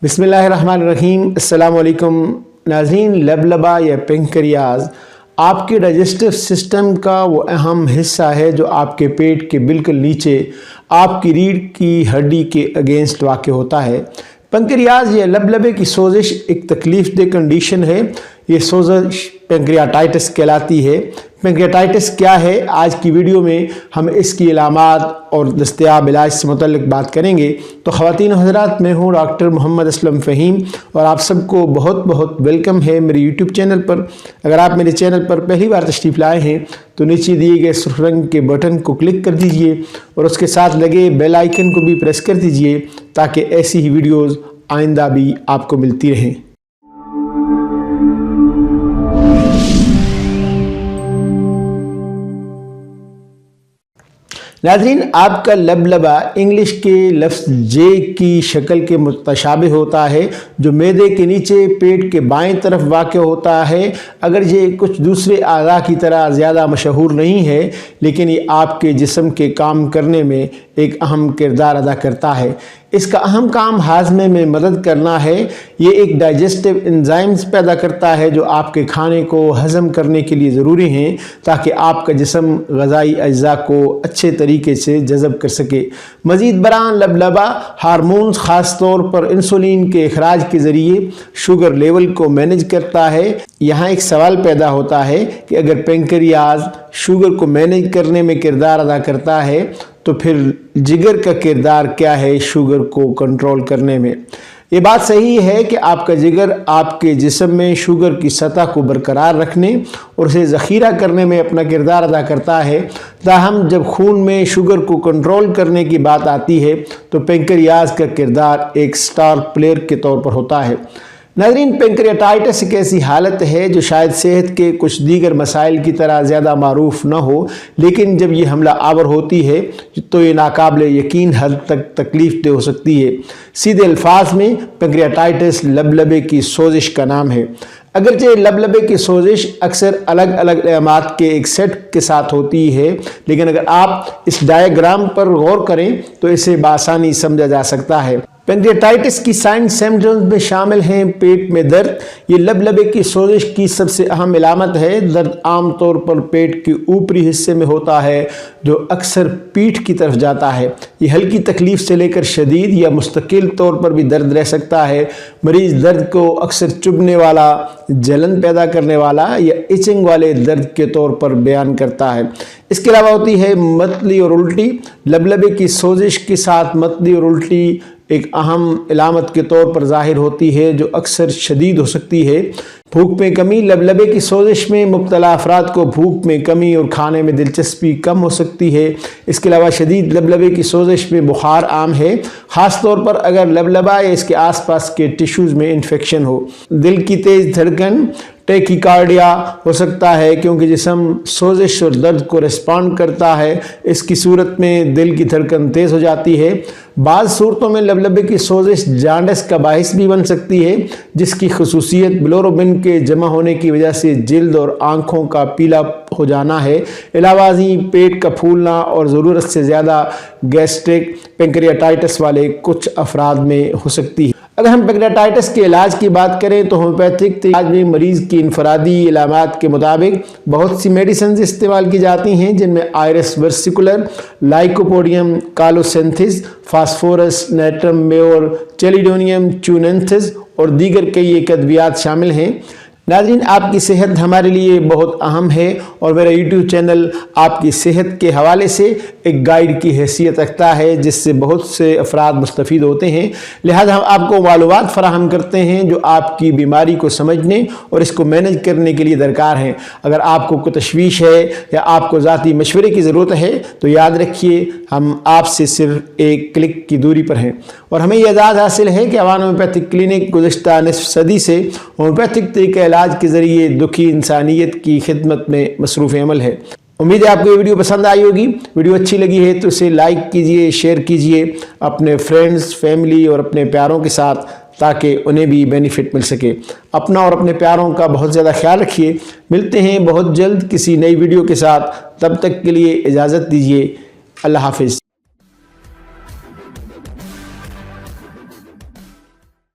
बिस्मिल्लाहिर्रहमानिर्रहीम। अस्सलाम वालेकुम नाज़रीन। लबलबा या पेंक्रियाज आपके डाइजेस्टिव सिस्टम का वो अहम हिस्सा है जो आपके पेट के बिल्कुल नीचे आपकी रीढ़ की हड्डी के अगेंस्ट वाक़ होता है। पेंक्रियाज या लबलबे की सोजिश एक तकलीफ दह कंडीशन है। ये सोजिश पेंक्रियाटाइटिस कहलाती है। पेंक्रियाटाइटिस क्या है, आज की वीडियो में हम इसकी अलामात और दस्तयाब इलाज से मुतल्लिक बात करेंगे। तो ख़वातीन व हज़रात, मैं हूँ डॉक्टर मोहम्मद असलम फ़हीम और आप सबको बहुत बहुत वेलकम है मेरे यूट्यूब चैनल पर। अगर आप मेरे चैनल पर पहली बार तशरीफ़ लाए हैं तो नीचे दिए गए सुर्ख रंग के बटन को क्लिक कर दीजिए और उसके साथ लगे बेल आइकन को भी प्रेस कर दीजिए ताकि ऐसी ही वीडियोज़ आइंदा भी आपको मिलती रहें। नाज़रीन, आपका लबलबा इंग्लिश के लफ्ज़ जे की शक्ल के मुतशाबिह होता है, जो मैदे के नीचे पेट के बाएं तरफ वाक़ होता है। अगर ये कुछ दूसरे आज़ा की तरह ज़्यादा मशहूर नहीं है, लेकिन ये आपके जिस्म के काम करने में एक अहम किरदार अदा करता है। इसका अहम काम हाजमे में मदद करना है। ये एक डाइजेस्टिव एंजाइम्स पैदा करता है जो आपके खाने को हज़म करने के लिए ज़रूरी हैं ताकि आपका जिस्म ग़ज़ाई अज्जा को अच्छे तरीके से जज़ब कर सके। मज़ीद बरान लबलबा हार्मोन्स ख़ास तौर पर इंसुलिन के इखराज के ज़रिए शुगर लेवल को मैनेज करता है। यहाँ एक सवाल पैदा होता है कि अगर पेंक्रियाज शुगर को मैनेज करने में किरदार अदा करता है तो फिर जिगर का किरदार क्या है शुगर को कंट्रोल करने में। ये बात सही है कि आपका जिगर आपके जिस्म में शुगर की सतह को बरकरार रखने और उसे ज़ख़ीरा करने में अपना किरदार अदा करता है। ताहम जब खून में शुगर को कंट्रोल करने की बात आती है तो पेंक्रियाज का किरदार एक स्टार प्लेयर के तौर पर होता है। नाज़रीन, पेंक्रियाटाइटिस एक ऐसी हालत है जो शायद सेहत के कुछ दीगर मसाइल की तरह ज़्यादा मारूफ न हो, लेकिन जब ये हमला आवर होती है तो ये नाकाबिले यकीन हद तक तकलीफ दे हो सकती है। सीधे अल्फाज में पेंक्रियाटाइटिस लबलबे की सोजिश का नाम है। अगरचे लबलबे की सोजिश अक्सर अलग अलग अलामात के एक सेट के साथ होती है, लेकिन अगर आप इस डायग्राम पर गौर करें तो इसे बासानी समझा जा सकता है। पेंक्रियाटाइटिस की साइन सिम्टम्स में शामिल हैं पेट में दर्द। ये लबलबे की सोजिश की सबसे अहम अलामत है। दर्द आमतौर पर पेट के ऊपरी हिस्से में होता है जो अक्सर पीठ की तरफ जाता है। ये हल्की तकलीफ से लेकर शदीद या मुस्तकिल तौर पर भी दर्द रह सकता है। मरीज़ दर्द को अक्सर चुभने वाला, जलन पैदा करने वाला या इचिंग वाले दर्द के तौर पर बयान करता है। इसके अलावा होती है मतली और उल्टी। लबलबे की सोजिश के साथ मतली और उल्टी एक अहम अलामत के तौर पर ज़ाहिर होती है जो अक्सर शदीद हो सकती है। भूख में कमी। लबलबे की सोजिश में मुब्तला अफराद को भूख में कमी और खाने में दिलचस्पी कम हो सकती है। इसके अलावा शदीद लबलबे की सोजिश में बुखार आम है, ख़ास तौर पर अगर लबलबा या इसके आसपास के टिश्यूज़ में इन्फेक्शन हो। दिल की तेज़ धड़कन, टैकीकार्डिया हो सकता है क्योंकि जिस्म सोजिश और दर्द को रिस्पॉन्ड करता है। इसकी सूरत में दिल की धड़कन तेज़ हो जाती है। बाज़ सूरतों में लबलबे की सोजिश जांडिस का बाहिस भी बन सकती है, जिसकी खसूसियत बिलोरुबिन के जमा होने की वजह से जिल्द और आँखों का पीला हो जाना है। इलावाजी पेट का फूलना और ज़रूरत से ज़्यादा गैस्ट्रिक पेंक्रियाटाइटिस वाले कुछ अफराद में हो सकती है। अगर हम पेंक्रियाटाइटिस के इलाज की बात करें तो होम्योपैथिक इलाज में मरीज़ की इनफरादी इलामात के मुताबिक बहुत सी मेडिसिन इस्तेमाल की जाती हैं, जिनमें iris versicolor, lycopodium colocynthis, phosphorus, नाइट्रम मेयोर, चेलिडोनियम चूनेंथिस और दीगर कई एक अद्वियात शामिल हैं। नाज़रीन, आपकी सेहत हमारे लिए बहुत अहम है और मेरा यूट्यूब चैनल आपकी सेहत के हवाले से एक गाइड की हैसियत रखता है जिससे बहुत से अफराद मुस्तफ़ीद होते हैं। लिहाजा हम आपको मालूमात फ़राहम करते हैं जो आपकी बीमारी को समझने और इसको मैनेज करने के लिए दरकार हैं। अगर आपको कोई तशवीश है या आपको ज़ाती मशवरे की ज़रूरत है तो याद रखिए हम आपसे सिर्फ एक क्लिक की दूरी पर हैं और हमें यह एजाज़ हासिल है कि अवान होम्योपैथिक क्लिनिक गुज़श्ता निस्फ़ सदी से होम्योपैथिक तरीक़े इलाज के ज़रिए दुखी इंसानियत की खिदमत में मसरूफ़ अमल है। उम्मीद है आपको ये वीडियो पसंद आई होगी। वीडियो अच्छी लगी है तो इसे लाइक कीजिए, शेयर कीजिए अपने फ्रेंड्स, फैमिली और अपने प्यारों के साथ, ताकि उन्हें भी बेनिफिट मिल सके। अपना और अपने प्यारों का बहुत ज़्यादा ख्याल रखिए। मिलते हैं बहुत जल्द किसी नई वीडियो के साथ। तब तक के लिए इजाज़त दीजिए। अल्लाह हाफिज़।